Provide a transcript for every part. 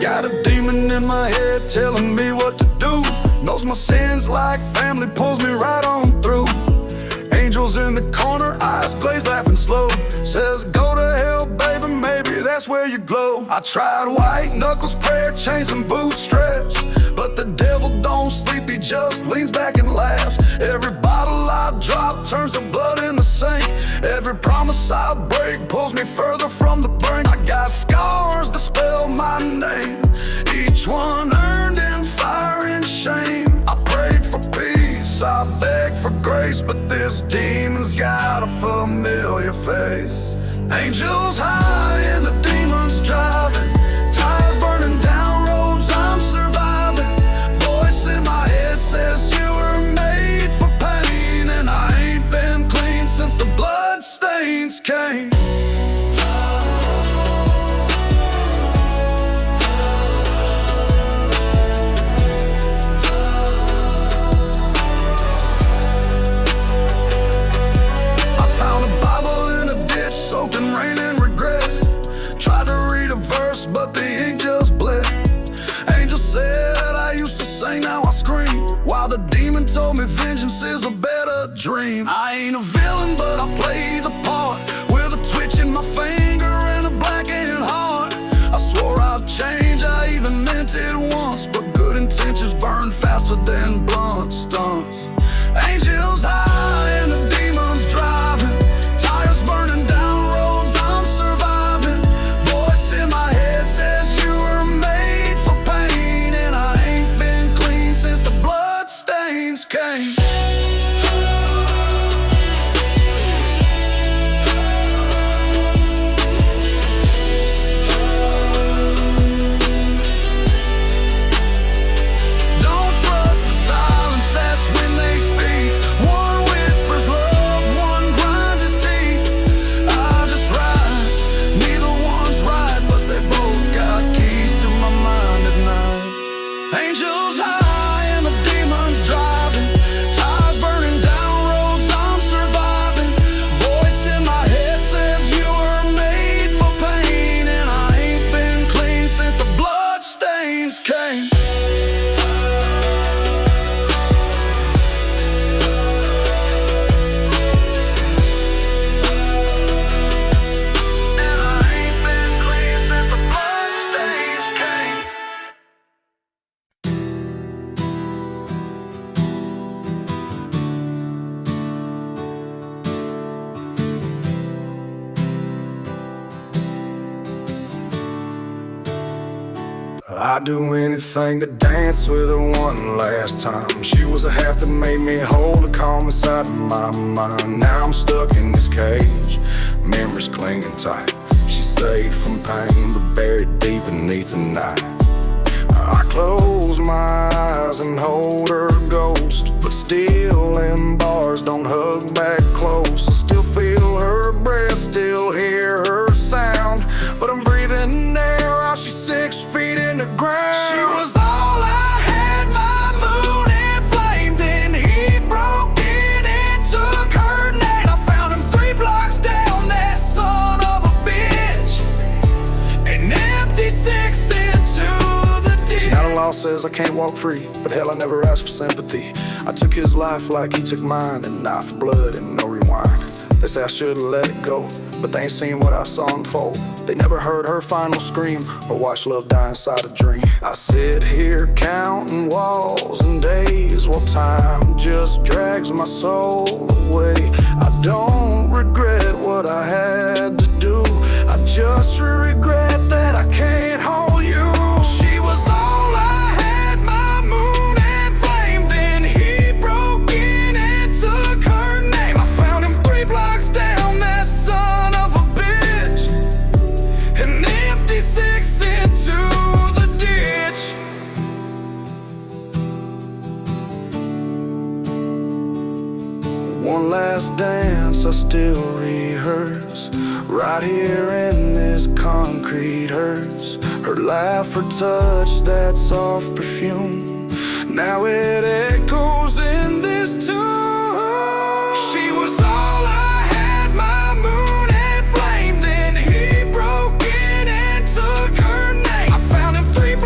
Got a demon in my head telling me what to do. Knows my sins like family, pulls me right on through. Angels in the corner, eyes glazed, laughing slow. Says go to hell, baby, maybe that's where you glow. I tried white knuckles, prayer chains and bootstraps, but the devil don't sleep, he just leans back and laughs. Every bottle I drop turns to blood in the sink. Every promise I break pulls me further from the brink. I got scars that spell my name, each one earned in fire and shame. I prayed for peace, I begged for grace, but this demon's got a familiar face. Angels high and the demons driving, tires burning down roads, I'm surviving. Voice in my head says you were made for pain, and I ain't been clean since the blood stains came. But the ink just bled. Angel said I used to sing, now I scream, while the demon told me vengeance is a better dream. I ain't a villain, but I play the part, with a twitch in my finger and a blackened heart. I swore I'd change, I even meant it once, but good intentions burn faster than blunt stunts. Angels high and the demons driving, tires burning down roads, I'm surviving. Voice in my head says you were made for pain, and I ain't been clean since the blood stains came. Don't trust the silence, that's when they speak. One whispers love, one grinds his teeth. I just ride, neither one's right, but they both got keys to my mind at night. Angels high and the demons driving, tires burning down roads, I'm surviving. Voice in my head says you were made for pain, and I ain't been clean since the blood stains came. And I ain't been clean since the blood stains came. I'd do anything to dance with her one last time. She was a half that made me whole, a calm inside of my mind. Now I'm stuck in this cage, memories clinging tight. She's safe from pain, but buried deep beneath the night. I close my eyes and hold her ghost, but still in bars don't hug back close. I still feel her breath, still hear her sound, but I'm breathing air while she's 6 feet in the ground. She was all I had, my moon and flame. Then he broke in and took her name. I found him 3 blocks down, that son of a bitch, an empty 6 into the ditch. See, Outlaw says I can't walk free, but hell, I never asked for sympathy. I took his life like he took mine, and not for blood and no rewind. They say I should've let it go, but they ain't seen what I saw unfold. They never heard her final scream, or watched love die inside a dream. I sit here counting walls and days, while time just drags my soul away. I don't regret what I had to do, I just regret that I can't hold you. She was all I had, my moon and flame. Then he broke in and took her name. I found him 3 blocks down, that son of a bitch, an empty 6 into the ditch. One last dance I still rehearse, right here in this concrete hearse. Her laugh, her touch, that soft perfume, now it echoes in this tune. She was all I had, my moon and flame. Then he broke in and took her name. I found him 3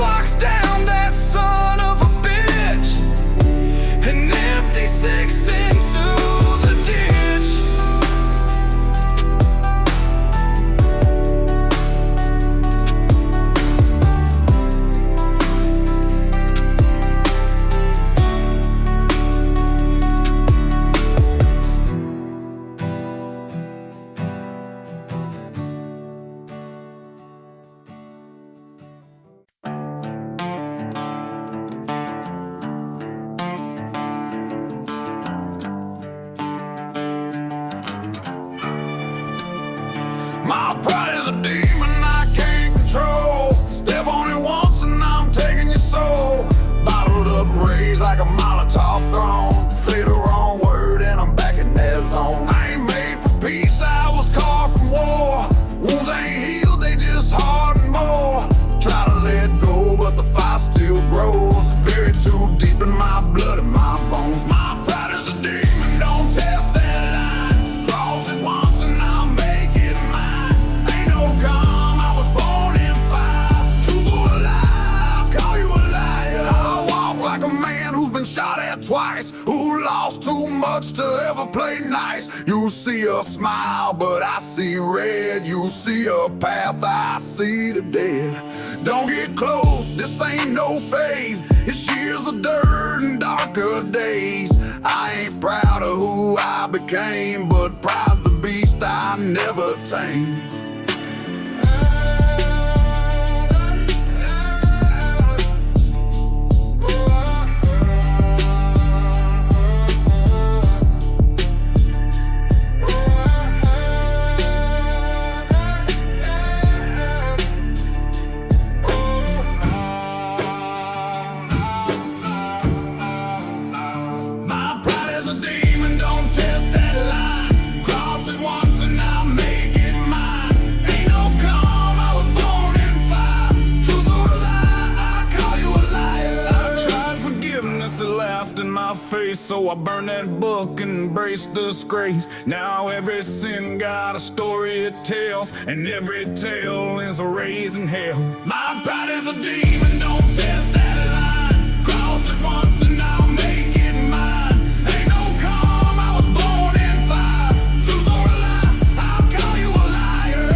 bad twice, who lost too much to ever play nice. You see a smile, but I see red. You see a path, I see the dead. Don't get close, this ain't no phase. It's years of dirt and darker days. I ain't proud of who I became, but proud's the beast I never tamed. So I burned that book and embraced disgrace. Now every sin got a story it tells, and every tale is a raising hell. My pride is a demon, don't test that line. Cross it once and I'll make it mine. Ain't no calm, I was born in fire. Truth or a lie, I'll call you a liar.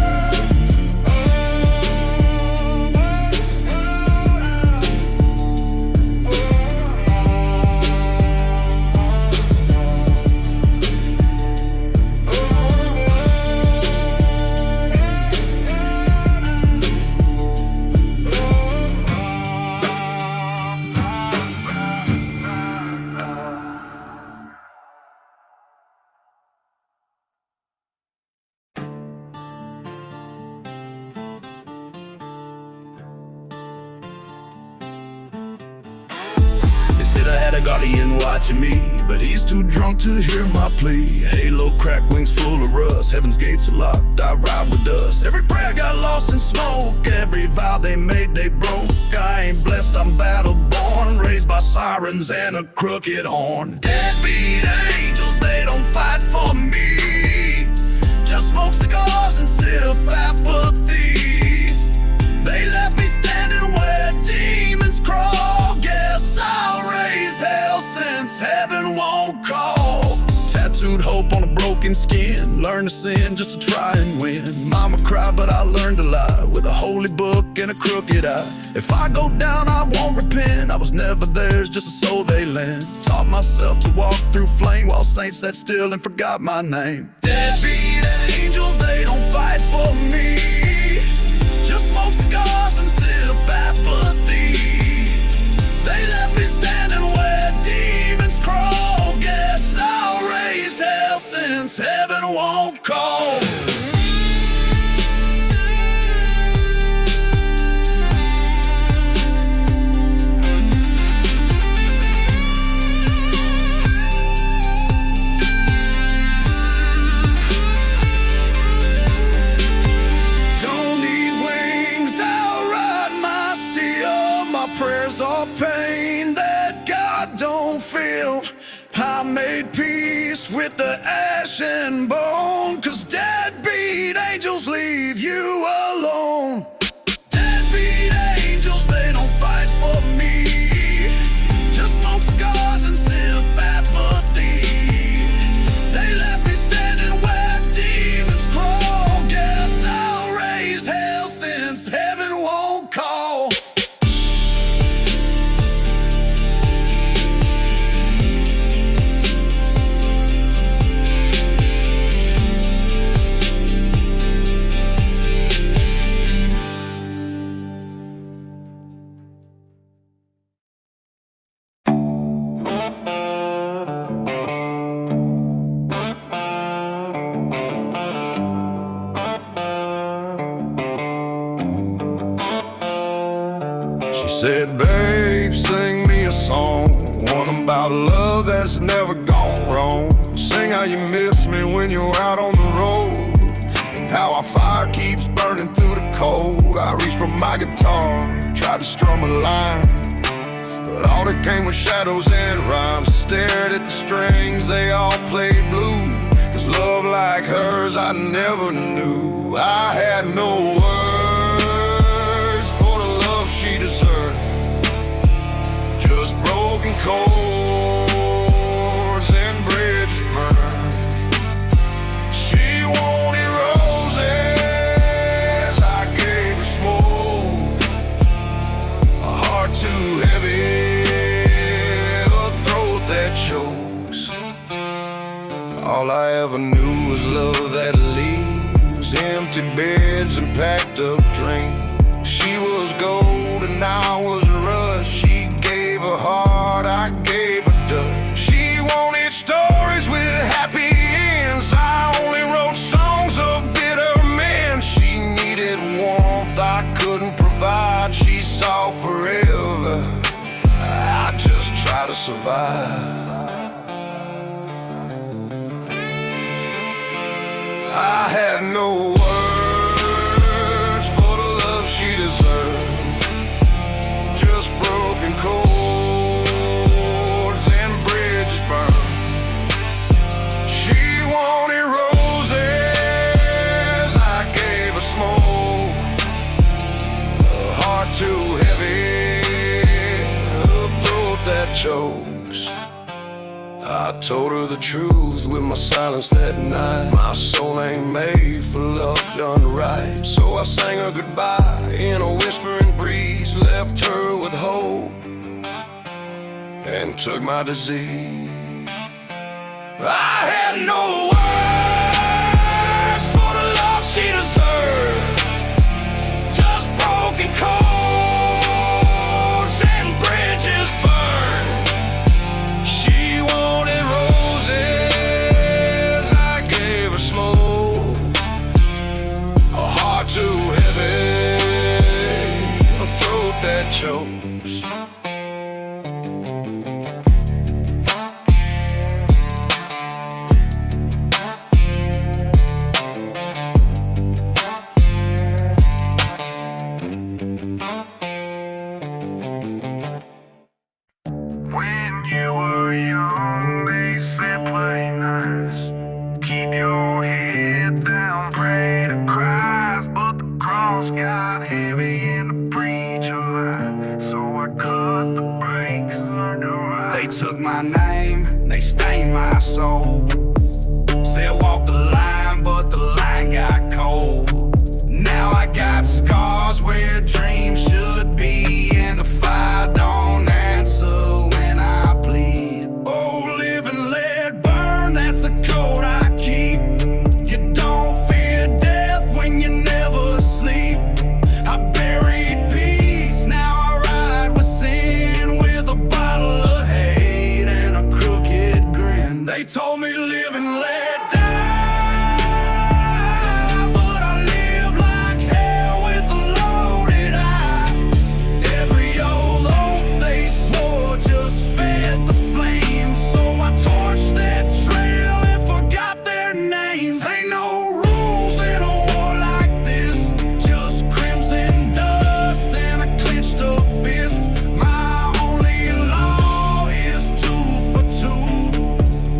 Guardian watching me, but he's too drunk to hear my plea. Halo cracked wings full of rust, heaven's gates are locked, I ride with dust. Every prayer got lost in smoke, every vow they made they broke. I ain't blessed, I'm battle born, raised by sirens and a crooked horn. Deadbeat angels, they don't fight for me, just smoke cigars and sip apathy. They left me standing where demons crawl. Guess I'll raise hell since heaven won't call. Tattooed hope on a broken skin, learn to sin just to try and win. Mama cried but I learned to lie, with a holy book and a crooked eye. If I go down I won't repent, I was never theirs, just a soul they lent. Taught myself to walk through flame while saints sat still and forgot my name. Deadbeat angels, they don't fight for me, just smoke cigars and sip apathy. They left me standing where demons crawl. Guess I'll raise hell since heaven won't call. Prayers are pain that God don't feel. I made peace with the ash and bone, 'cause deadbeat angels leave you alone. Deadbeat angels, they don't fight for me, just smoke cigars and sip apathy. They left me standing where demons crawl. Guess I'll raise hell since heaven won't call. Said, babe, sing me a song, one about love that's never gone wrong. Sing how you miss me when you're out on the road, and how our fire keeps burning through the cold. I reached for my guitar, tried to strum a line, but all that came was shadows and rhymes. Stared at the strings, they all played blue, 'cause love like hers I never knew. I had no words for the love she deserved, just broken cold All I ever knew was love that leaves empty beds and packed up dreams. She was gold and I was rust. She gave her heart, I gave her dust. She wanted stories with happy ends. I only wrote songs of bitter men. She needed warmth I couldn't provide. She saw forever, I just try to survive. I had no words for the love she deserved. Just broken chords and bridges burned. She wanted roses, I gave her smoke. A heart too heavy, a throat that chokes. I told her the truth with my silence that night. My soul ain't made for love done right. So I sang her goodbye in a whispering breeze, left her with hope and took my disease. I had no words for the love she deserved. Just broken chords and bridges burned. She wanted roses, I gave her smoke. A heart too heavy, a throat that chokes. When you were young, they said play nice, keep your head down, pray to Christ. But the cross got heavy in the preacher light, so I cut the brakes and learned to ride. They took my name, they stained my soul. Said walk the line, but the line got cold. Now I got scars where dreams should be, and the fire don't answer when I plead. Oh, live and let burn, that's the code I keep. You don't fear death when you never sleep. I buried peace, now I ride with sin, with a bottle of hate and a crooked grin. They told me live and let die, but I live like hell with a loaded eye. Every old oath they swore just fed the flames, so I torched that trail and forgot their names. Ain't no rules in a war like this, just crimson dust and a clenched up fist. My only law is 2 for 2.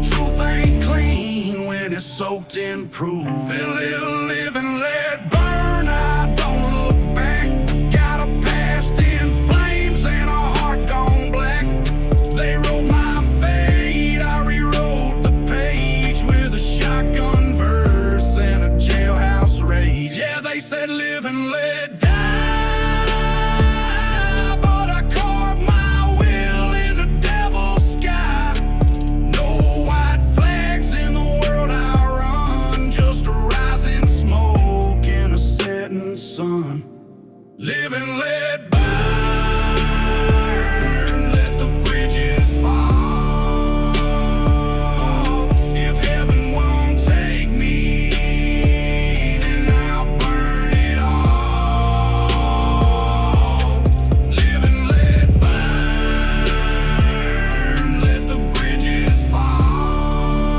Truth ain't clean when it's soaked in proof. Live and let burn, I don't look back. Got a past in flames and a heart gone black. They wrote my fate, I rewrote the page with a shotgun verse and a jailhouse rage. Yeah, they said live and let die, but I carved my will in the devil's sky. No white flags in the world I run, just a rising smoke and a setting sun. Live and let burn, let the bridges fall. If heaven won't take me, then I'll burn it all. Live and let burn, let the bridges fall.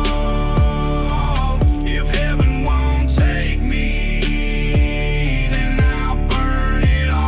If heaven won't take me, then I'll burn it all.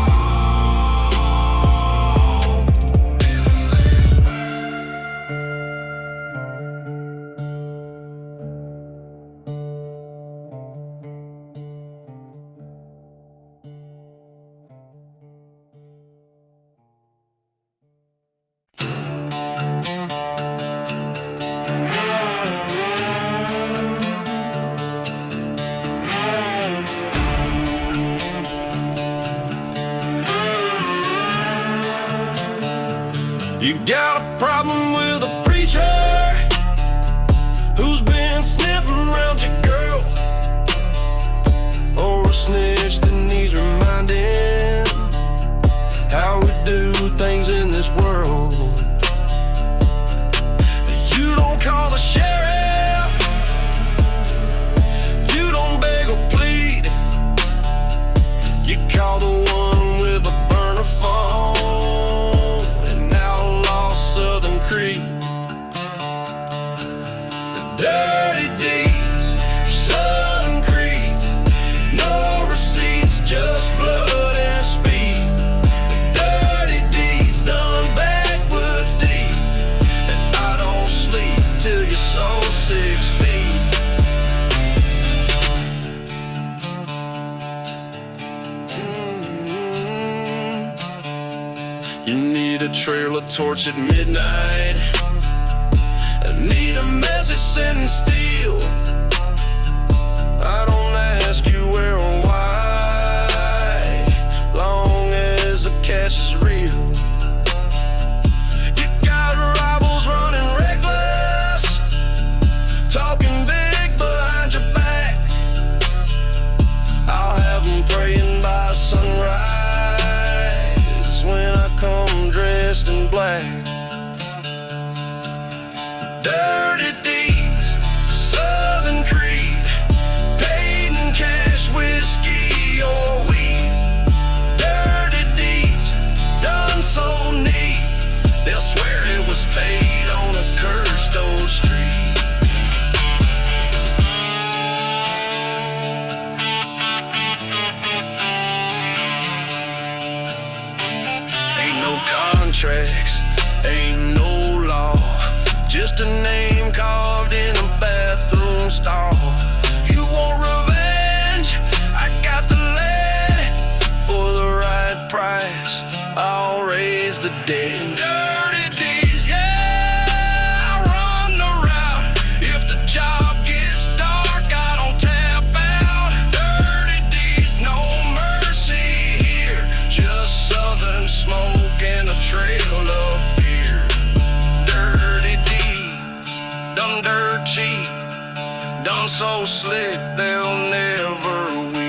You got a problem with a preacher who's been snitching trailer torch at midnight. I need a message sent in steel. I don't ask you where or why, long as the cash is real. You got rivals running reckless, talking big behind your back. I'll have them praying by sunrise when I come dressed in black. Dirty deeds, Southern Creed, paid in cash, whiskey or weed. Dirty deeds, done so neat, they'll swear it was fate on a cursed old street. Ain't no contracts, ain't no law, just a name carved in a bathroom stall. You want revenge? I got the lead. For the right price, I'll raise the dead. Dirty deeds, yeah, I run the route. If the job gets dark, I don't tap out. Dirty deeds, no mercy here, just southern smoke and a trail of fear. Dirty deeds, done dirt cheap, done so slick they'll never weep.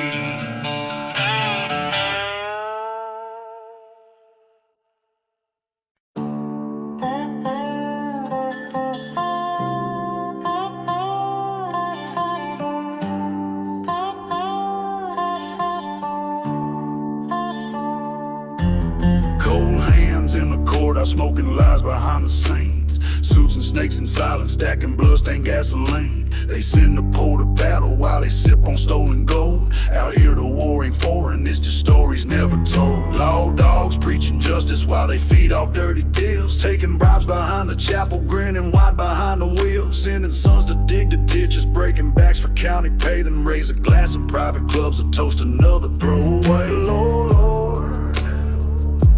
Cold hands in the courthouse, smoking lies behind the scenes. Suits and snakes in silence, stacking bloodstained gasoline. They send the poor to battle while they sip on stolen gold. Out here the war ain't foreign, it's just stories never told. Law dogs preaching justice while they feed off dirty deals. Taking bribes behind the chapel, grinning wide behind the wheel. Sending sons to dig the ditches, breaking backs for county pay. Then raise a glass in private clubs or toast another throwaway. Lord,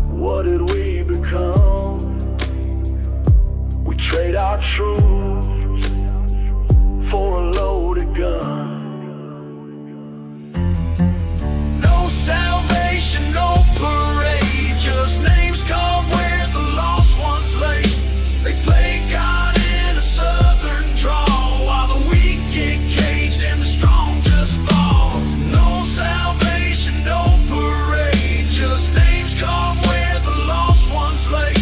what did we become? We trade our truth for a loaded gun. No salvation, no parade, just names carved where the lost ones lay. They play God in a southern drawl, while the weak get caged and the strong just fall. No salvation, no parade, just names carved where the lost ones lay.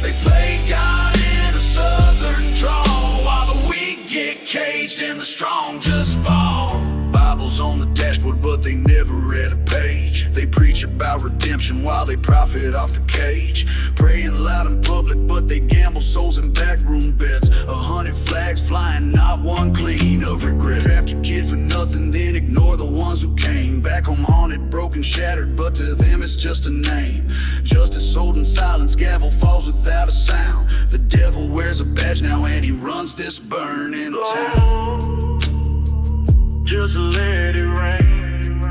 They play God in a southern drawl, while the weak get caged and the strong just fall. Bibles on the dashboard, but they never read a page. They preach about redemption while they profit off the cage. Praying loud in public, but they gamble souls in backroom beds. 100 flags flying, not one clean of regret. Draft your kid for nothing, then ignore the ones who came back home haunted, broken, shattered, but to them it's just a name. Justice sold in silence, gavel falls without a sound. The devil wears a badge now and he runs this burning town. Just let it rain,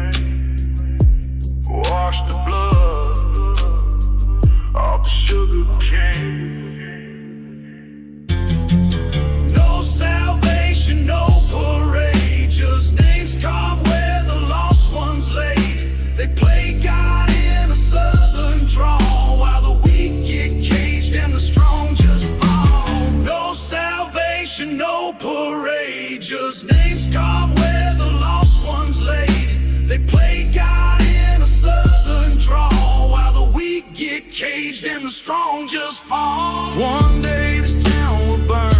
wash the blood off the sugar cane. No salvation, no parade, just names carved where the lost ones lay. They play God in a southern drawl, while the weak get caged and the strong just fall. No salvation, no parade, just names carved where the lost ones lay. They play God in a southern drawl, while the weak get caged and the strong just fall. One day this town will burn,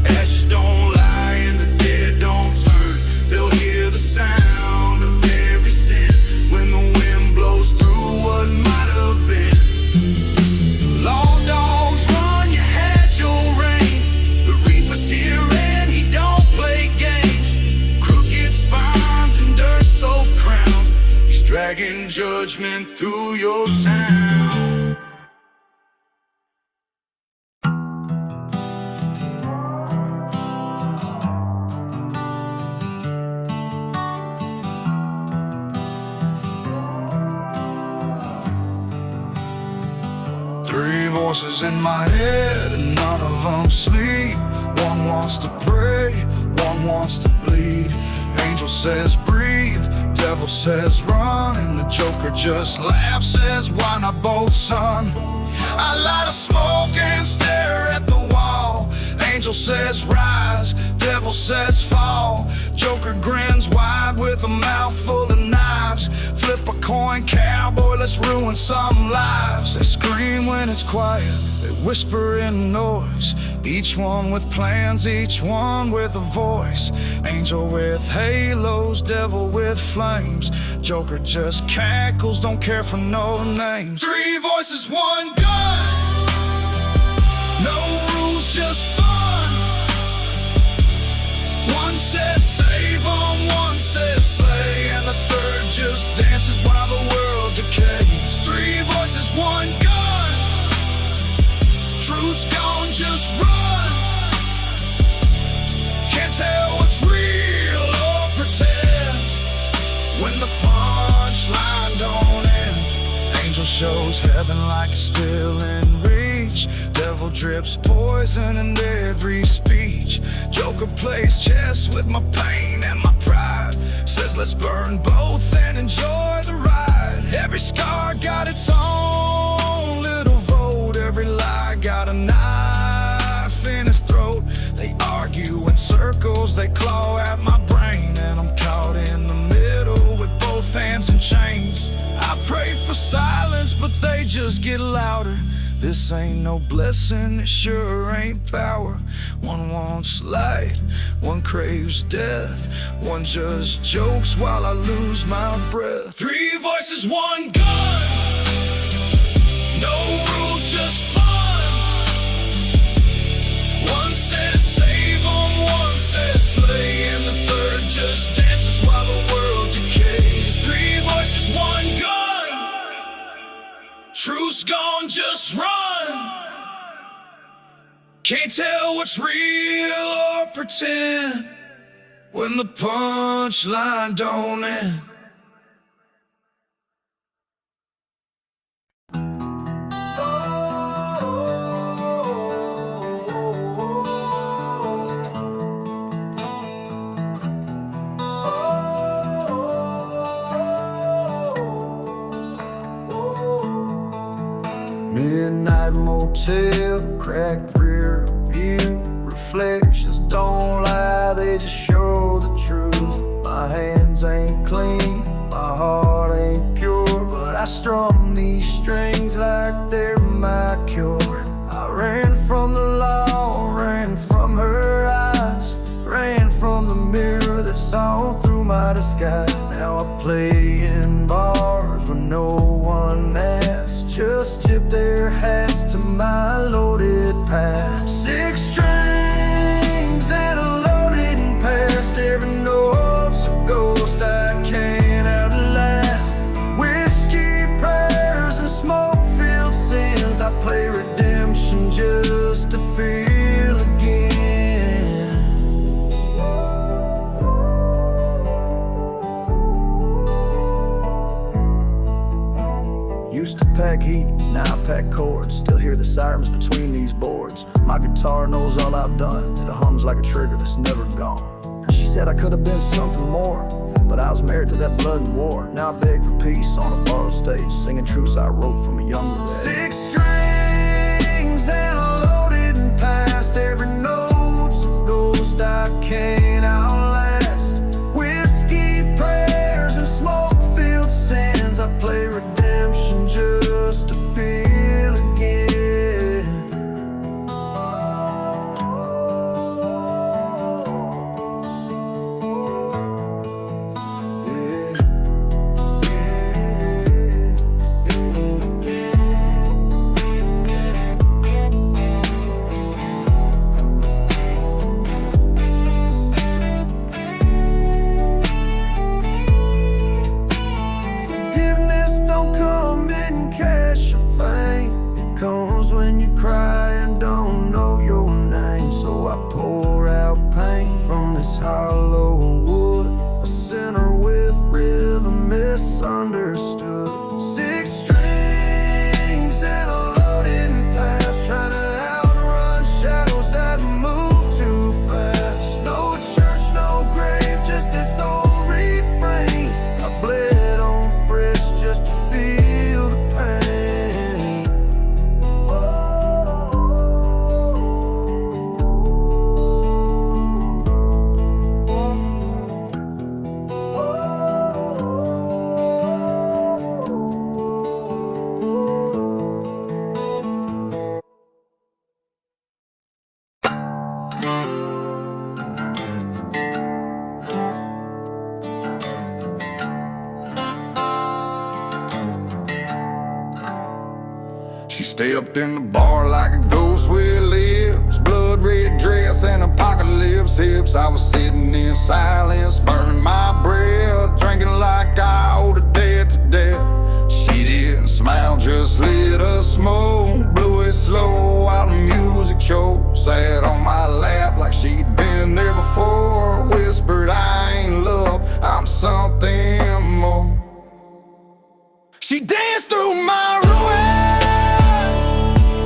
ashes don't lie and the dead don't turn. They'll hear the sound of every sin when the wind blows through what might have been. Law dogs run, you had your reign. The reaper's here and he don't play games. Crooked spines and dirt-soaked crowns, he's dragging judgment through your town. voices in my head and none of them sleep. One wants to pray, one wants to bleed. Angel says breathe, devil says run, and the Joker just laughs, says why not both, son? I light a smoke and stare at the wall. Angel says rise, devil says fall. Joker grins wide with a mouth full of knives. Flip a coin, cowboy, let's ruin some lives. They scream when it's quiet, they whisper in noise. Each one with plans, each one with a voice. Angel with halos, devil with flames. Joker just cackles, don't care for no names. Three voices, one gun. No rules, just fun. One says save on, one says slay, and the third just dances while the world decays. Three voices, one gun. Truth's gone, just run. Can't tell what's real or pretend when the punchline don't end. Angel shows heaven like it's still in reach. Devil drips poison in every speech. Joker plays chess with my pain and my pride. Says let's burn both and enjoy the ride. Every scar got its own little vote. Every lie got a knife in his throat. They argue in circles, they claw at my brain, and I'm caught in the middle with both hands in chains. I pray for silence, but they just get louder. This ain't no blessing, it sure ain't power. One wants light, one craves death. One just jokes while I lose my breath. Three voices, one gun. No rules, just fun. One says save on, one says slay, and the third just dances while the world decays. Three voices, one gun. Truth's gone, just run. Can't tell what's real or pretend when the punchline don't end. Midnight motel, cracked rear view. Reflections don't lie, they just show the truth. My hands ain't clean, my heart ain't pure, but I strum these strings like they're my cure. I ran from the law, ran from her eyes, ran from the mirror that saw through my disguise. Now I play in bars where no one asks, just tip their hats to my loaded past. Six strings and a loaded and past. Every note's a ghost I can't outlast. Whiskey, prayers, and smoke-filled sins. I play redemption just to feel again. Used to pack heat, now I pack chords. Still hear the sirens between these boards. My guitar knows all I've done. It hums like a trigger that's never gone. She said I could have been something more, but I was married to that blood and war. Now I beg for peace on a borrowed stage, singing truths I wrote from a younger age. Six strings and a loaded and past. Every note's a ghost I can't outlast. Whiskey, prayers, and smoke-filled sins. I play redemption just to feel again. Yeah. stepped in the bar like a ghost with lips, blood red dress and apocalypse hips. I was sitting in silence, burning my breath, drinking like I owed a debt to death. She didn't smile, just lit a smoke, blew it slow while the music choked. Sat on my lap like she'd been there before, whispered, I ain't love, I'm something more. She danced through my ruin,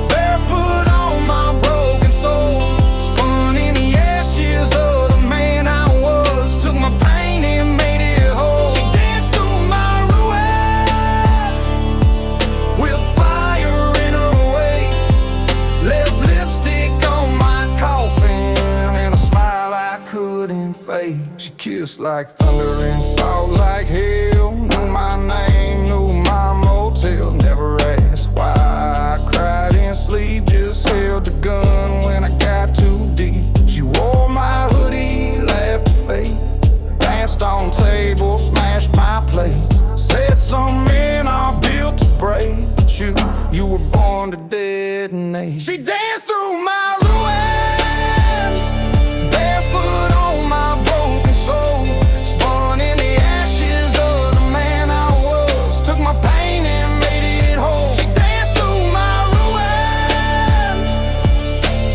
barefoot on my broken soul, spun in the ashes of the man I was, took my pain and made it whole. She danced through my ruin, with fire in her way, left lipstick on my coffin and a smile I couldn't fake. She kissed like thunder and fought like hell, knew my name, knew my motel, never asked why I cried in sleep, just held the gun when I got too deep. She wore my hoodie, laughed to fate, danced on tables, smashed my plates, said some men are built to break, but you were born to detonate. She danced through my ruin, barefoot on my broken soul, spun in the ashes of the man I was, took my pain and made it whole. She danced through my ruin,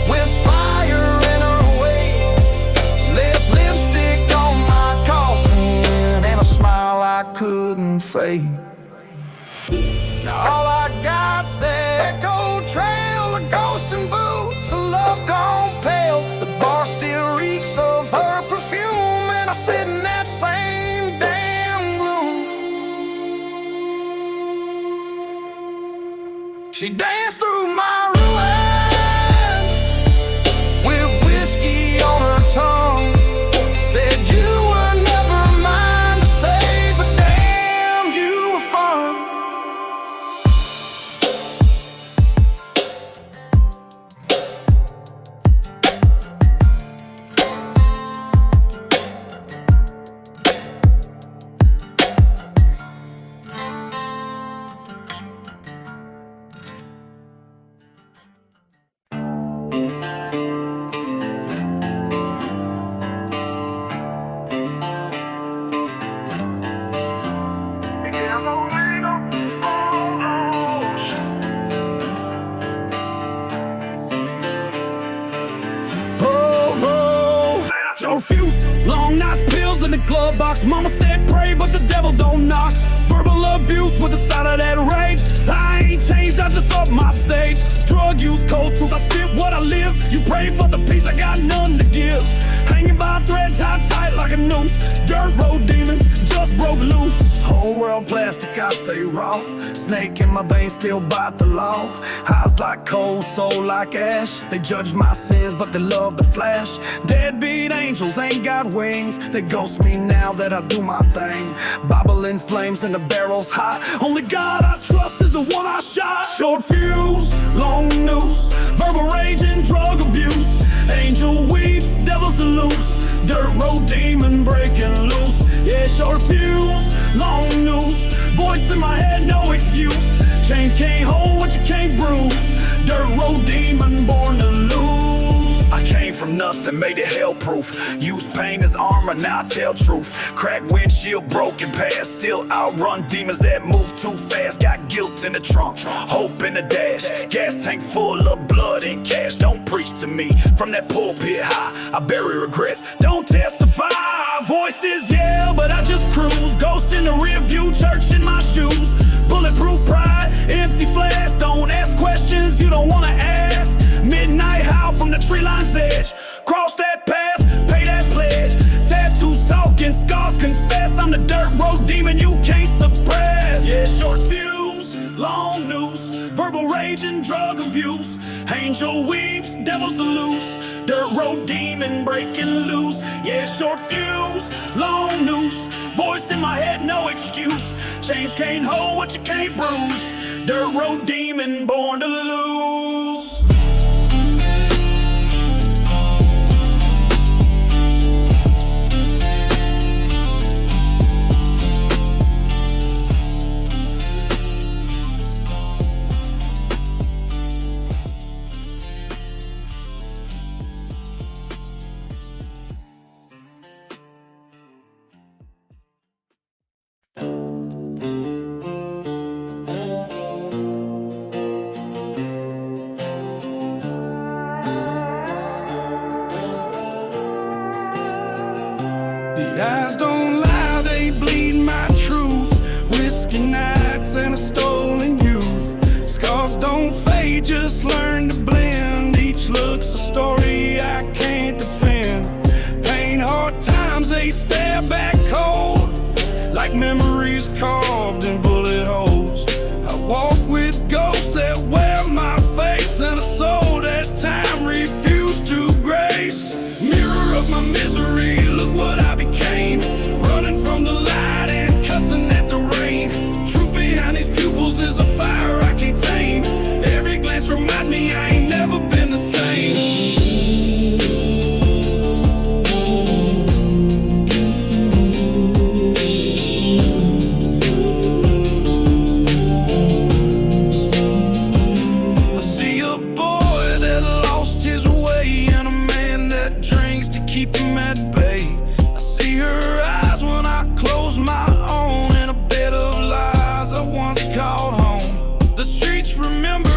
with fire in her way, left lipstick on my coffin and a smile I couldn't fake. Now all I got's that gold trail, a ghost and boots, a love gone pale. The bar still reeks of her perfume, and I sit in that same damn gloom. She danced through my ruin, with whiskey on her tongue, said you were never mine to save, but damn, you were fun. Refuse long nights, pills in the glove box. Mama said pray, but the devil don't knock. Verbal abuse with the side of that rage. I ain't changed, I just up my stage. Drug use, cold truth, I spit what I live. You pray for the peace, I got none to give. Hanging by a thread, tied tight like a noose. Dirt road demon, just broke loose. Whole world plastic, I stay raw. Snake in my veins, still bite the law. Eyes like coal, soul like ash. They judge my sins, but they love the flash. Deadbeat angels ain't got wings. They ghost me now that I do my thing. Bible in flames and the barrel's hot. Only God I trust is the one I shot. Short fuse, long noose, verbal rage and drug abuse. Angel weeps, devils are loose. Dirt road demon breaking loose. Yeah, short fuse, long noose. Voice in my head, no excuse. Chains can't hold what you can't bruise. Dirt road demon born to lose. I came from nothing, made it hell-proof. Use pain as armor, now I tell truth. Cracked windshield, broken past. Still outrun demons that move too fast. Got guilt in the trunk, hope in the dash. Gas tank full of blood and cash. Don't preach to me from that pulpit high. I bury regrets, don't testify. Voices yell, but I just cruise. Ghost in the rear view, church in my shoes. Bulletproof pride, empty flash. Don't ask questions you don't wanna ask. Midnight howl from the tree line's edge. Cross that path, pay that pledge. Tattoos talking, scars confess. I'm the dirt road demon you can't suppress. Yeah, short fuse, long noose. Verbal rage and drug abuse. Angel weeps, devil salutes. Dirt road demon breaking loose. Yeah, short fuse, long noose. Voice in my head, no excuse. Chains can't hold what you can't bruise. Dirt road demon born to lose. The eyes don't lie, they bleed my truth. Whiskey nights and a stolen youth. Scars don't fade, just learn to blend. Each look's a story I can't defend. Pain, hard times, they stare back cold, like memories carved in bullet holes. I walk with ghosts that wear my face, and a soul that time refused to grace. Mirror of my misery, look what I became. Running from the light and cussing at the rain. Truth behind these pupils is a fire I can't tame. Every glance reminds me I ain't never been the same. Keep him at bay. I see her eyes when I close my own, in a bed of lies I once called home. The streets remember,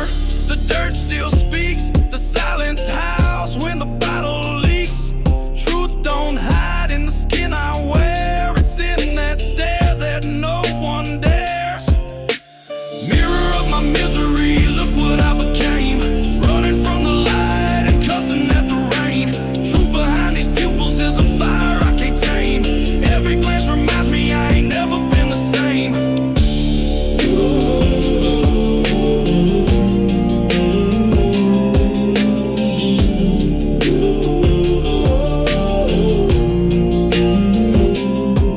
the dirt still speaks. The silence howls when the bottle leaks. Truth don't hide in the skin I wear. It's in that stare that no one dares. Mirror of my misery, look what I became. Running from the light and cussing at the rain. Truth behind these pupils is a fire I can't tame. Every glance reminds me I ain't never been the same.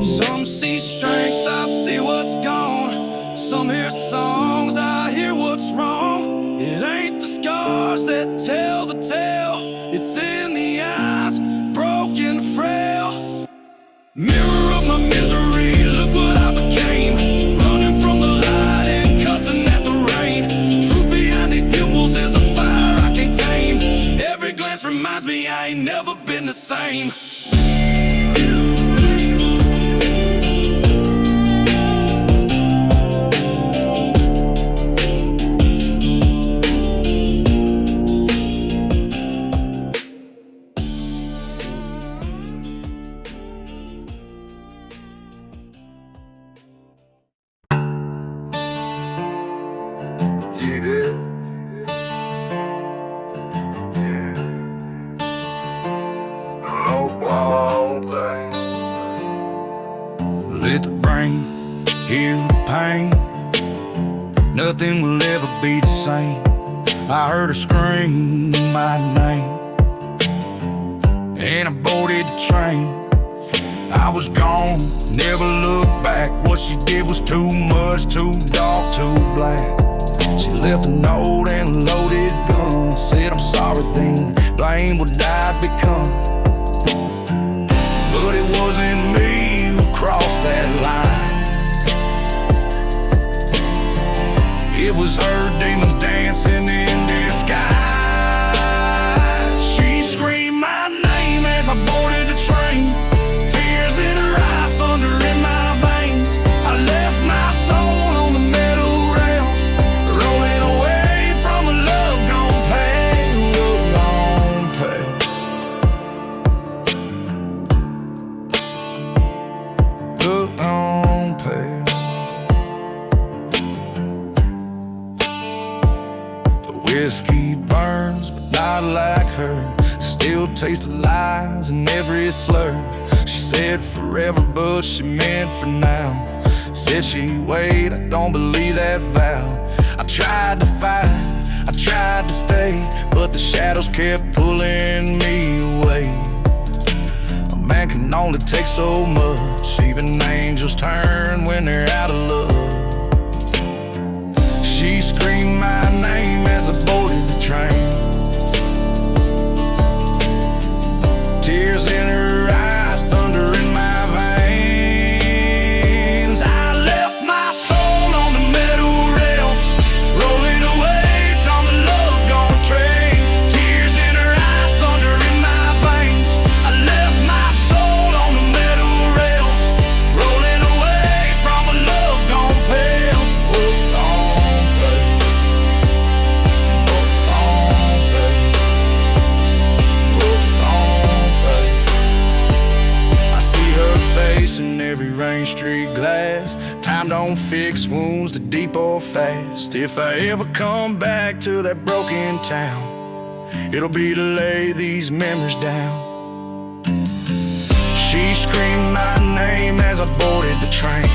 Some see strength, I see what's gone. Some hear songs, I hear what's wrong. It ain't the scars that tell the tale, it's in the eyes, broken, frail. Mirror of my misery, look what I became. Running from the light and cussing at the rain. Truth behind these pupils is a fire I can't tame. Every glance reminds me I ain't never been the same. Let the brain heal the pain. Nothing will ever be the same. I heard her scream my name, and I boarded the train. I was gone, never looked back. What she did was too much, too dark, too black. She left a note and a loaded gun. Said I'm sorry then, blame what I'd become. But it wasn't me who crossed that line. It was her demons dancing in disguise. She screamed my name as I boarded the train. Tears in her eyes, thunder in my veins. I left my soul on the metal rails, rolling away from a love gone pale, love gone pale. Look gone pale. Whiskey burns, but not like her. Still taste the lies in every slur. She said forever, but she meant for now. Said she'd wait, I don't believe that vow. I tried to fight, I tried to stay, but the shadows kept pulling me away. A man can only take so much. Even angels turn when they're out of love. She screamed my name as I boarded the train. Tears in her eyes, thunder in my veins. I left my soul on the metal rails, rolling away from a love gone train. Tears in her eyes, thunder in my veins. I left my soul on the metal rails, rolling away from a love gone pale. Oh, gone pale. Oh, fix wounds, the deep or fast. If I ever come back to that broken town, it'll be to lay these memories down. She screamed my name as I boarded the train.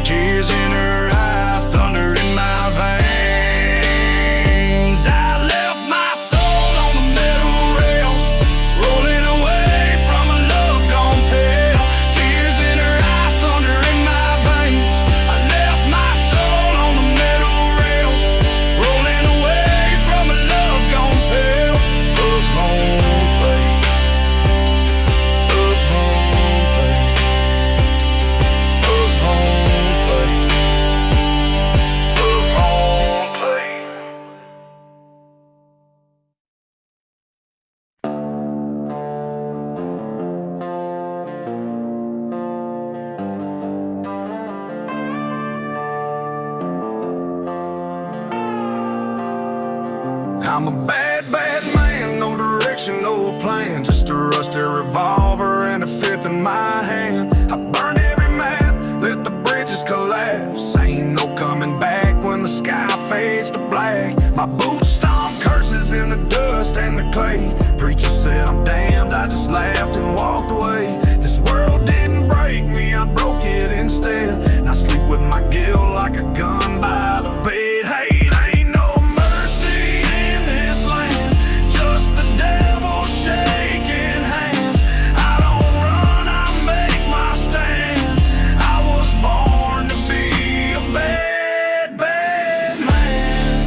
Tears in her eyes, thunder in my veins. I left my soul on the metal rails, rolling away from a love gone pale. Tears in her eyes, thunder in my veins. I left my soul on the metal rails, rolling away from a love gone pale. Up home play, up home play, up home play, up home play. I'm a bad, bad man, no direction, no plan. Just a rusty revolver and a fifth in my hand. I burned every map, let the bridges collapse. Ain't no coming back when the sky fades to black. My boots stomp curses in the dust and the clay. Preacher said I'm damned, I just laughed and walked away. This world didn't break me, I broke it instead. And I sleep with my guilt like a gun by the bed. Hey, there ain't no mercy in this land, just the devil shaking hands. I don't run, I make my stand. I was born to be a bad, bad man.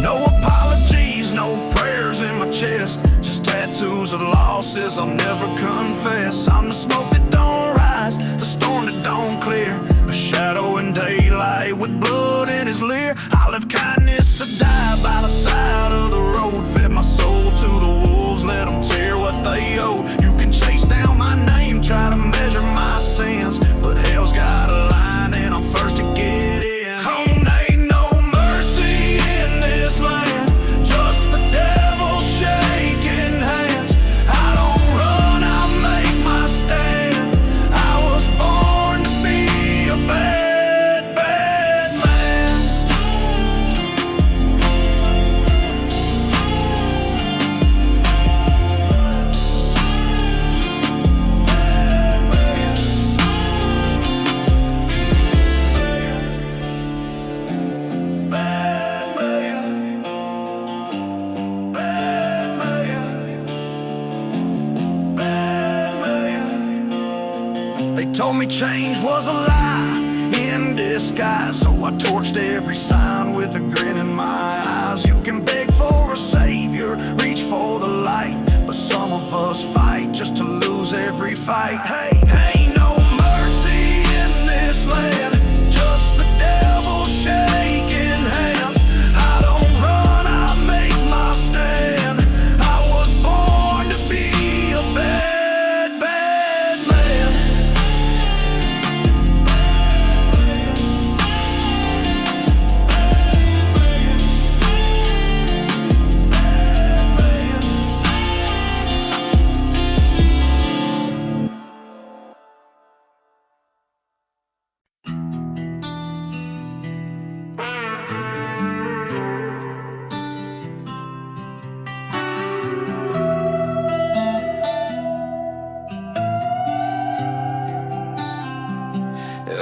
No apologies, no prayers in my chest, just tattoos of losses I'll never confess. I'm the smoke that don't rise, the storm that don't clear, a shadow in daylight with blood in his leer. I left kindness to die by the side of the road, fed my soul to the wolves, let them tear what they owe. You can chase down my name, try to measure my sins, but hell's got a line and I'm first to get in. Oh, ain't no mercy in this land, just the devil shaking hands. I don't run, I make my stand. I was born to be a bad, bad man. Bad man, bad man, bad man. They told me change was a lie in disguise, so I torched every sign with a grin in my eyes. You can beg for a savior, reach for the light, but some of us fight just to lose every fight. Hey, ain't no mercy in this land, just the devil shaking hands. I don't run, I make my stand. I was born to be a bad, bad man.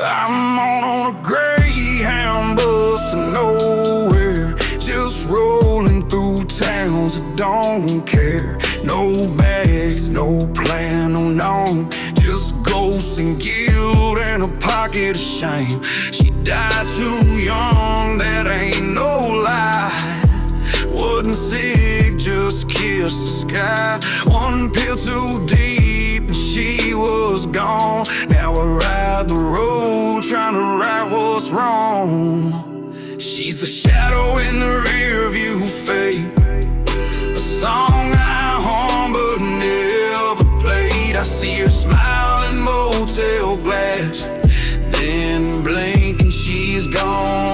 I'm on a Greyhound bus to nowhere, just rolling through towns that don't care. No bags, no plan, no known, just ghosts and guilt and a pocket of shame. She died too young, that ain't no lie. Wasn't sick, just kissed the sky. One pill too deep and she was gone. Now I ride the road trying to right what's wrong. She's the shadow in the rear view fade, a song I hum but never played. I see her smile in motel glass, then blink and she's gone.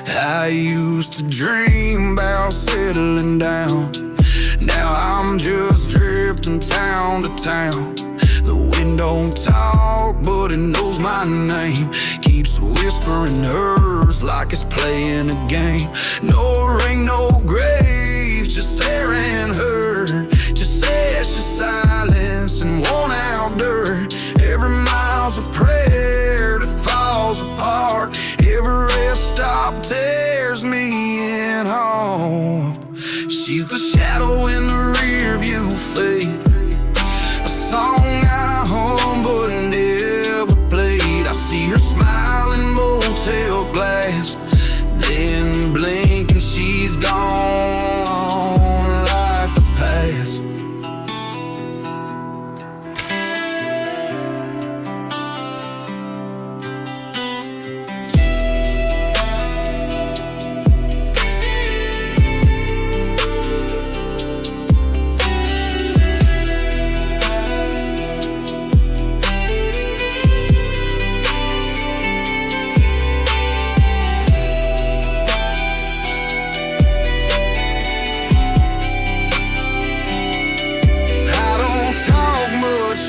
I used to dream about settling down. Now I'm just drifting town to town. The wind don't talk, but it knows my name. Keeps whispering hers like it's playing a game. No ring, no grave, just staring her. Just says she's silence and worn out dirt. Every mile's a prayer that falls apart. Every rest stop tears me in half. She's the shadow in the rear view fade. A song I hum but never played. I see her smiling motel glass, then blink and she's gone like the past.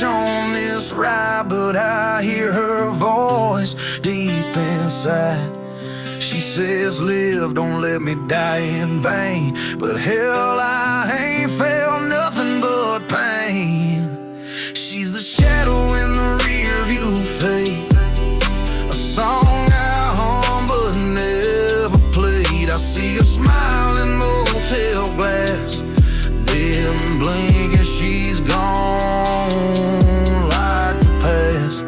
On this ride, but I hear her voice deep inside. She says, live, don't let me die in vain. But hell, I ain't felt nothing but pain. She's the shadow in the rear view fade. A song I hum but never played. I see her smiling motel glass, then blink and she's gone like the past.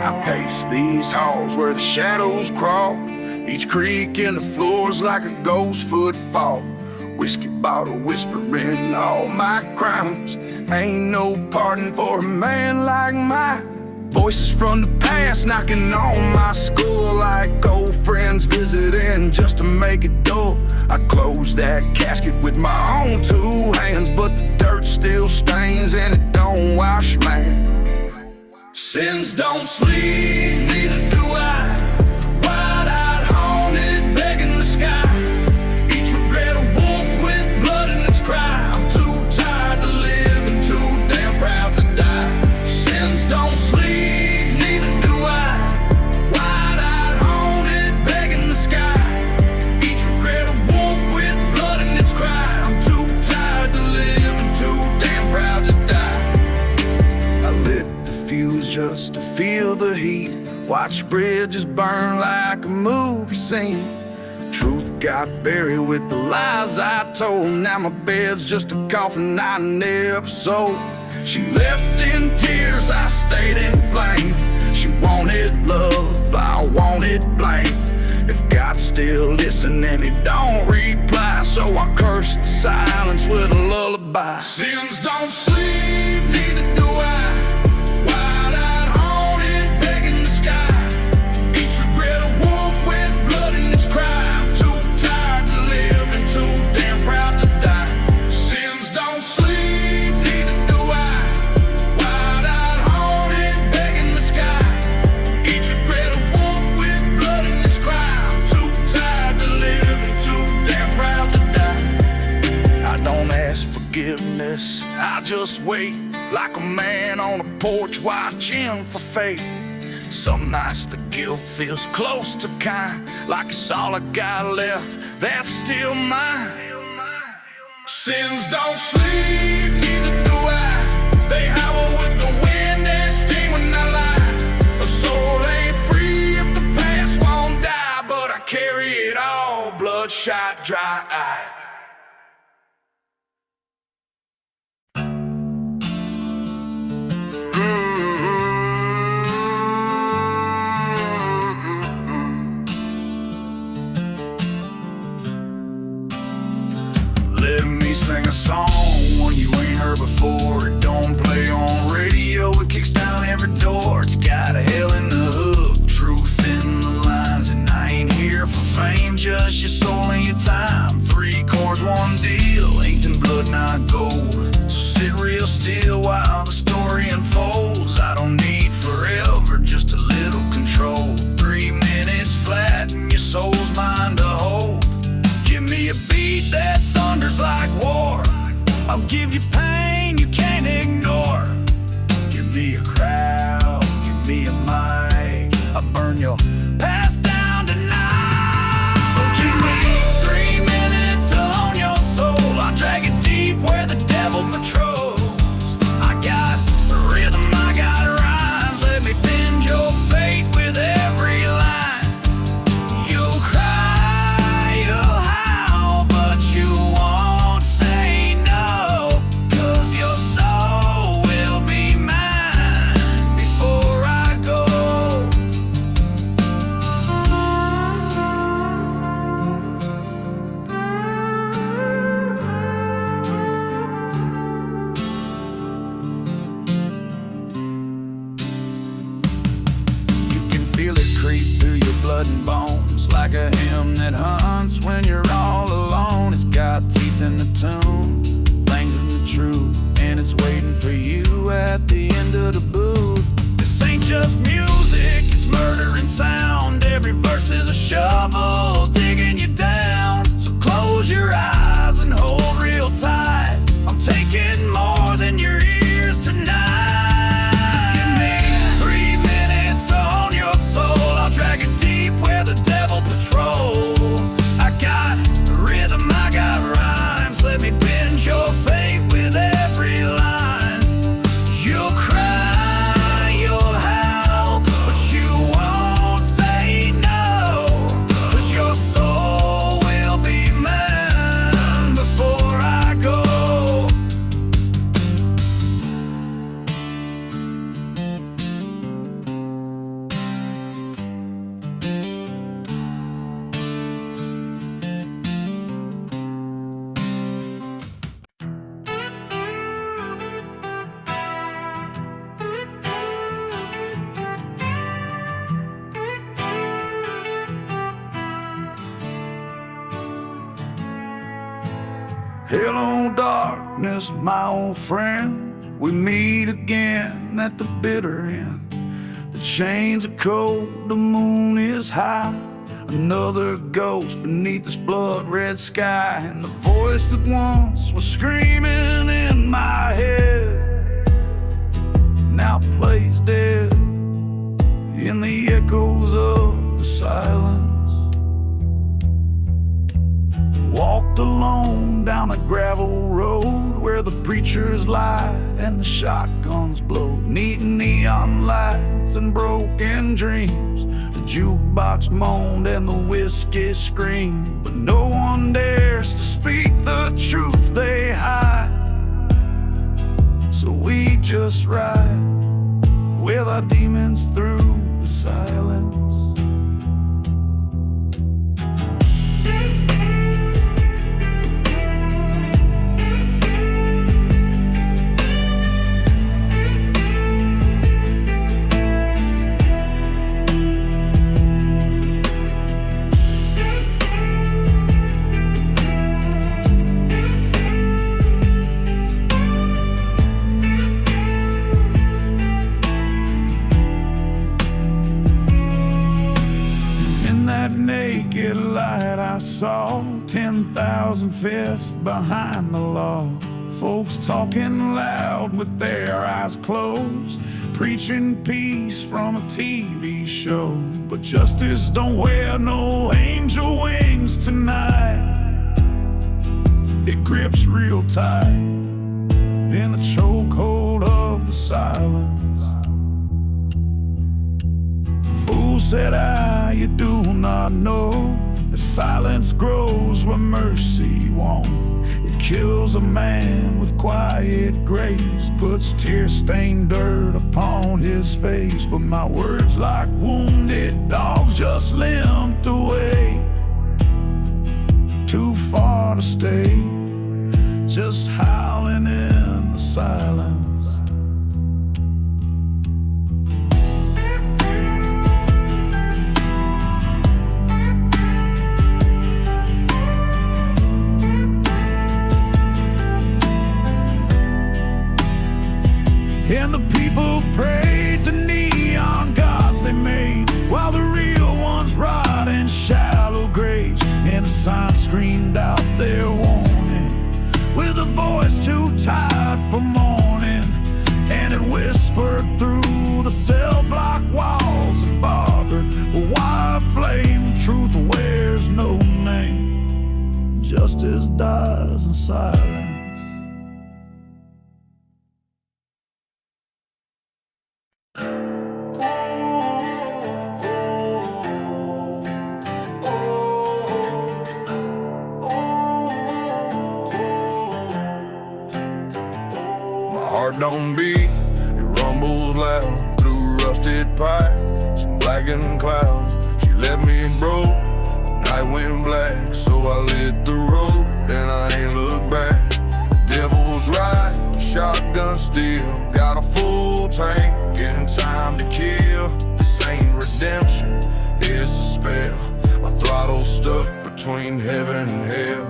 I pace these halls where the shadows crawl. Each creak in the floor's like a ghost footfall. Whiskey bottle whispering all my crimes. Ain't no pardon for a man like mine. Voices from the past knocking on my skull like old friends visiting just to make it dull. I close that casket with my own two hands, but the dirt still stains and it don't wash, man. Sins don't sleep, neither do I. Wide-eyed, haunted, begging the sky. Each regret a wolf with blood in its cry. I'm too tired to live and too damn proud to die. Sins don't sleep, neither do I. Wide-eyed, haunted, begging the sky. Each regret a wolf with blood in its cry. I'm too tired to live and too damn proud to die. I lit the fuse just to feel the heat. Watch bridges burn like a movie scene. Truth got buried with the lies I told. Now my bed's just a coffin, not an episode. She left in tears, I stayed in flame. She wanted love, I wanted blame. If God's still listening, he don't reply, so I curse the silence with a lullaby. Sins don't sleep, neither do I. Wide-eyed, haunted, begging the sky. Each regret a wolf with blood in its cry. I'm too tired to live and too damn proud to die. Sins don't sleep, neither do I. Wide-eyed, haunted, begging the sky. Each regret a wolf with blood in its cry. I'm too tired to live and too damn proud to die. I don't ask forgiveness, I just wait like a man on a porch watching for fate. Some nights the guilt feels close to kind, like it's all I got left that's still mine. Sins don't sleep, neither do I. They howl with the wind and sting when I lie. A soul ain't free if the past won't die, but I carry it all, bloodshot, dry-eyed. a song, one you ain't heard before. It don't play on radio, it kicks down every door. It's got a hell in the hook, truth in the lines. And I ain't here for fame, just your soul and your time. 3 chords, 1 deal, inked in blood, not gold. So sit real still while the story unfolds. I don't need forever, just a little control. 3 minutes flat and your soul's mine to hold. Give me a beat that thunders like war. I'll give you pain you can't ignore. Give me a crowd, give me a mic. I'll burn your past down tonight. So give me 3 minutes to own your soul. I'll drag it deep where the devil patrols. I got rhythm, I got rhymes. Let me bend your fate with every line. You'll cry, you'll howl, but you won't say no. 'Cause your soul will be mine before I go. You can feel it creep through your blood and bones, like a hymn that hunts when you're all alone. It's got teeth in the tune, fangs in the truth, and it's waiting for you at the end of the booth. This ain't just music, it's murder and sound. Every verse is a shovel digging you down. So close your eyes and hold real tight. I'm taking more than your ears tonight. Give me 3 minutes to own your soul. I'll drag it deep where the devil patrols. I got rhythm, I got rhymes. Let me bend your fate with every line. You'll cry, you'll howl, but you won't say no. 'Cause your soul will be mine before I go. Hello, darkness, my old friend. We meet again at the bitter end. The chains are cold, the moon is high. Another ghost beneath this blood-red sky. And the voice that once was screaming in my head now plays dead in the echoes of the silence. Walked alone down a gravel road where the preachers lied and the shotguns blow. Neat neon lights and broken dreams. The jukebox moaned and the whiskey screamed. But no one dares to speak the truth they hide. So we just ride with our demons through the silence. Naked light I saw 10,000 fists behind the law. Folks talking loud with their eyes closed, preaching peace from a TV show. But justice don't wear no angel wings tonight. It grips real tight in the chokehold of the silence. Fool said I, you do not know. The silence grows where mercy won't. It kills a man with quiet grace, puts tear-stained dirt upon his face. But my words like wounded dogs just limped away. Too far to stay, just howling in the silence. And the people prayed to neon gods they made, while the real ones rot in shallow graves. And a sign screamed out their warning, with a voice too tired for mourning. And it whispered through the cell block walls and bartered a wire flame. Truth wears no name, justice dies in silence. Heart don't beat, it rumbles loud through rusted pipes and blackened clouds. She left me broke, the night went black, so I lit the road and I ain't looked back. The devil's right, shotgun still got a full tank and time to kill. This ain't redemption, it's a spell. My throttle's stuck between heaven and hell.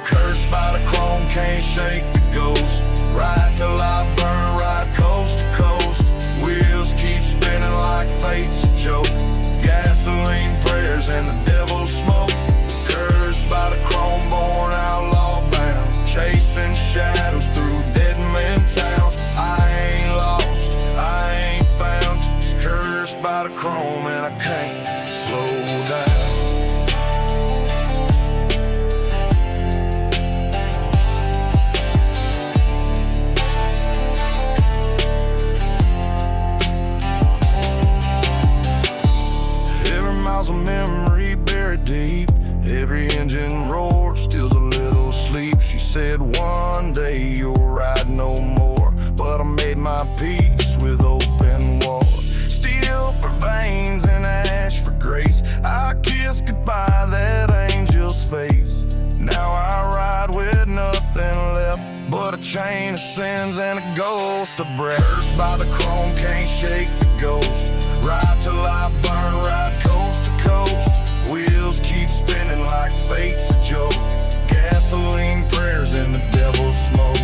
Cursed by the chrome, can't shake the ghost. Ride till I burn, ride coast to coast. Wheels keep spinning like fate's a joke. Gasoline prayers and the devil's smoke. Cursed by the chrome, born outlaw bound, chasing shadows through dead men towns. I ain't lost, I ain't found, just cursed by the chrome and I can't slow down. A memory buried deep, every engine roar steals a little sleep. She said one day you'll ride no more, but I made my peace with open war. Steel for veins and ash for grace, I kissed goodbye that angel's face. Now I ride with nothing left but a chain of sins and a ghost of breath. Cursed by the chrome, can't shake the ghost. Ride till I burn, ride coast to coast. Wheels keep spinning like fate's a joke. Gasoline prayers in the devil's smoke.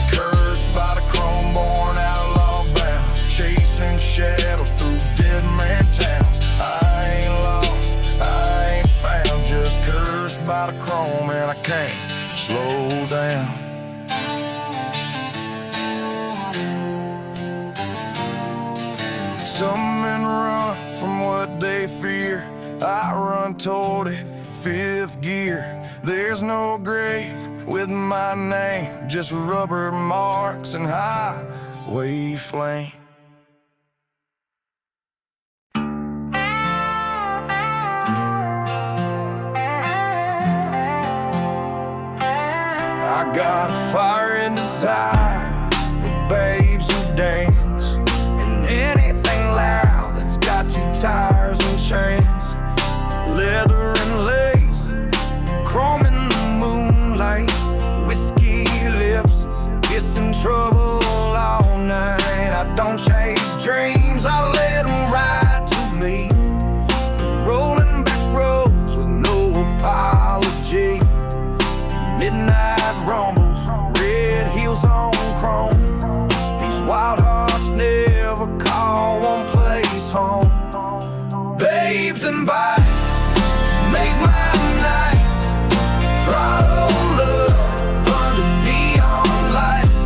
Cursed by the chrome, born outlaw bound, chasing shadows through dead man towns. I ain't lost, I ain't found, just cursed by the chrome and I can't slow down. Some men run from what they fear, I run toward it, fifth gear. There's no grave with my name, just rubber marks and highway flame. I got a fire and desire for babes who dance, and anything loud that's got two tires and chains. Leather and lace, chrome in the moonlight, whiskey lips, kissing trouble all night. I don't chase dreams, I let them ride to me, rolling back roads with no apology. Midnight rumbles, red heels on chrome. These wild hearts never call one place home. Babes and bikes make my nights, throttle love under neon lights.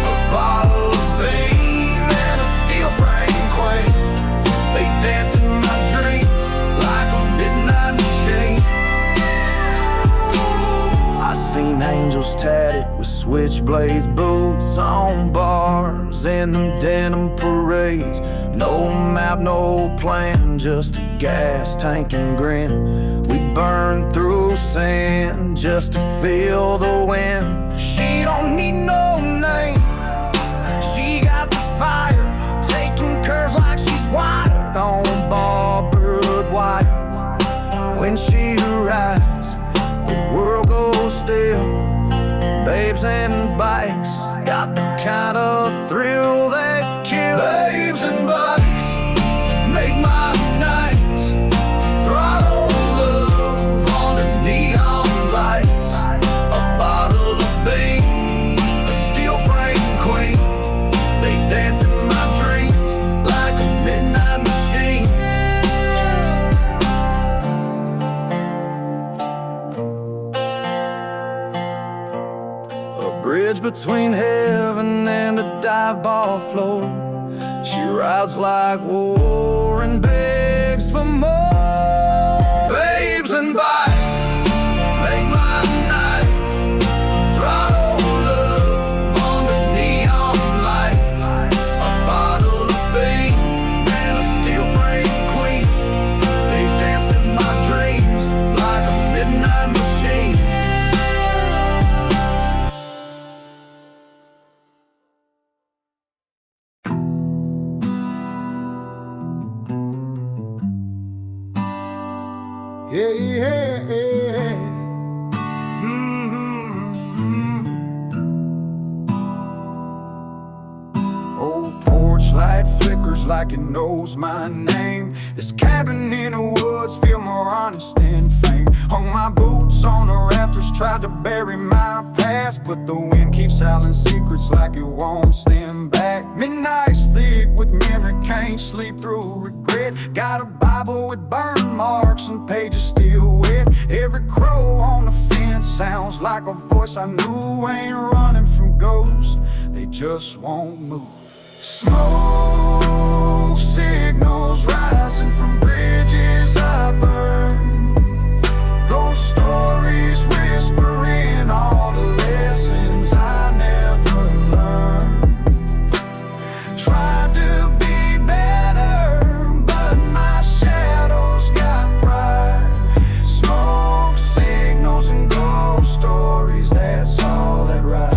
A bottle of Bane and a steel frame quake, they dance in my dreams like a midnight machine. I seen angels tatted with switchblades, boots on bars, and them denim parades. No map, no plan, just a gas tank and grin. We burn through sand just to feel the wind. She don't need no name, she got the fire, taking curves like she's wired on barbed wire. When she arrives, the world goes still. babes and bikes got the kind of thrill that kills. Babes and bikes make my nights. Throttle love under neon lights. A bottle of Bing, a steel frame queen. They dance in my dreams like a midnight machine. A bridge between heaven and a dive bar floor. She rides like war and begs for more. Babes and bikes make my nights. Throttle love under neon lights. A bottle of Bing and a steel frame queen. They dance in my dreams like a midnight machine. Yeah, yeah, yeah. Old porch light flickers like it knows my name. This cabin in the woods feel more honest than fame. Hung my boots on the rafters, tried to bury my past, but the wind keeps howling secrets like it won't stand back. Midnight's thick with memory, can't sleep through regret. Got a Bible with burn marks and pages still wet. Every crow on the fence sounds like a voice I knew. Ain't running from ghosts, they just won't move. Smoke signals rising from bridges I burn. Ghost stories whispering all the lessons I never learned. Tried to be better, but my shadows got pride. Smoke signals and ghost stories, that's all that rides.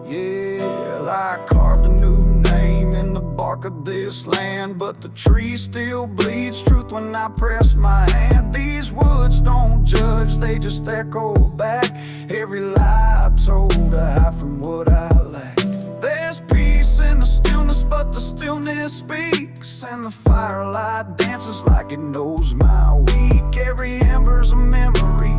Yeah, I carved a new name in the bark of this land, but the tree still bleeds truth when I press my hand. These woods don't judge, they just echo back every lie I told to hide from what I lack. There's peace in the stillness, but the stillness speaks, and the firelight dances like it knows my week. Every ember's a memory,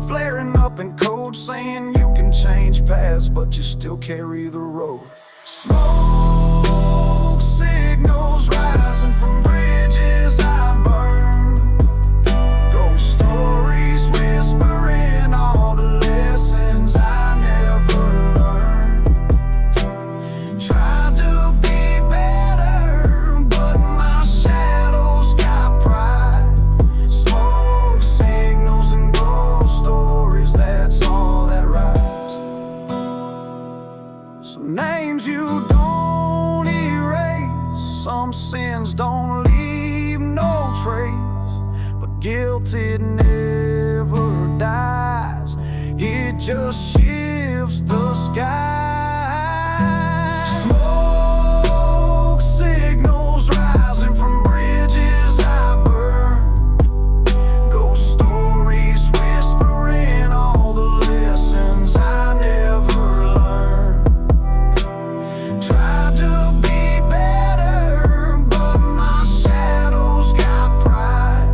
flaring up in code, saying you can change paths, but you still carry the road. Smoke signals rising from bridges I burn. Ghost stories whispering all the lessons I never learned. Tried to be better, but my shadows got pride. Smoke signals and ghost stories, that's all that rides. Some names you don't erase, some sins don't leave no trace, but guilt it never dies, it just shifts the sky. Smoke signals rising from bridges I burn. Ghost stories whispering all the lessons I never learned. Tried to be better, but my shadows got pride.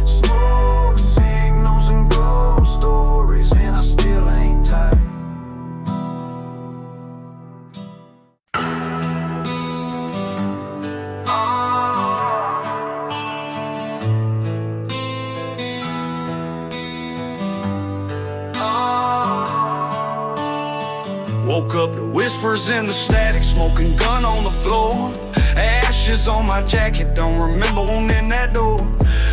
Smoke signals and ghost stories, and I still ain't tired. Woke up to whispers in the static, smoking gun on the floor. Ashes on my jacket, don't remember opening that door.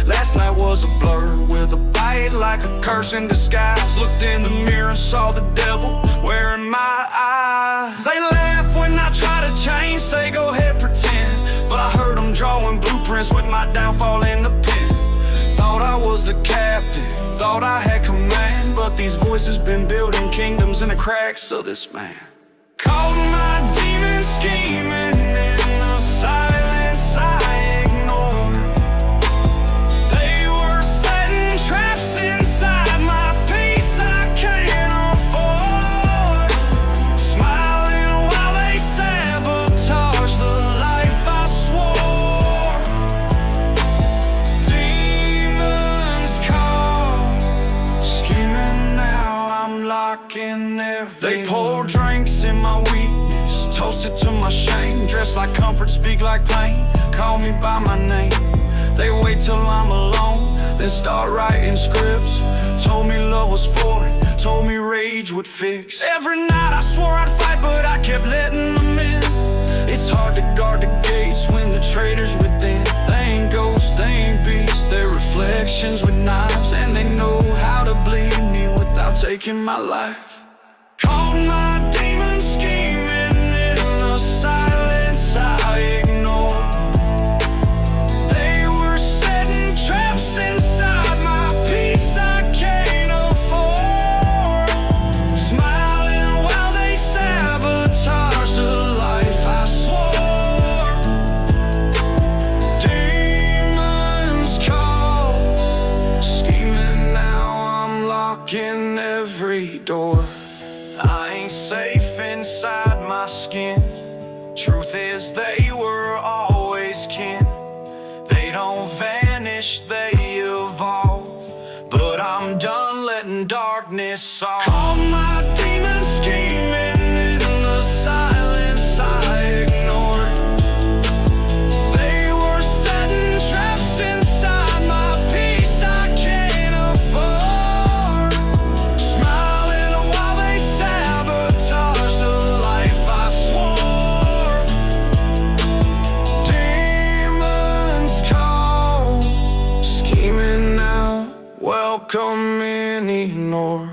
Last night was a blur with a bite like a curse in disguise. Looked in the mirror and saw the devil wearing my eyes. They laugh when I try to change, say go ahead pretend, but I heard them drawing blueprints with my downfall in the pen. Thought I was the captain, thought I had command, but these voices been building kingdoms in the cracks of this man. Called my demons scheming in the silence I ignored. They were setting traps inside my peace I can't afford. toasted to my shame. Dressed like comfort, speak like pain. Call me by my name. They wait till I'm alone, then start writing scripts. Told me love was for it, told me rage would fix. Every night I swore I'd fight, but I kept letting them in. It's hard to guard the gates when the traitors within. They ain't ghosts, they ain't beasts, they're reflections with knives. And they know how to bleed me without taking my life. Called my demons scheming in the silence I ignored. They were setting traps inside my peace I can't afford. Smiling while they sabotage the life I swore. Demons call, scheming now I'm locking every door. I ain't safe inside my skin. Truth is they were always kin. They don't vanish, they evolve. But I'm done letting darkness solve. Call my demons scheming in the silence I ignored. They were setting traps inside my peace I can't afford. Smiling while they sabotage the life I swore. Demons call, scheming now, welcome and ignore.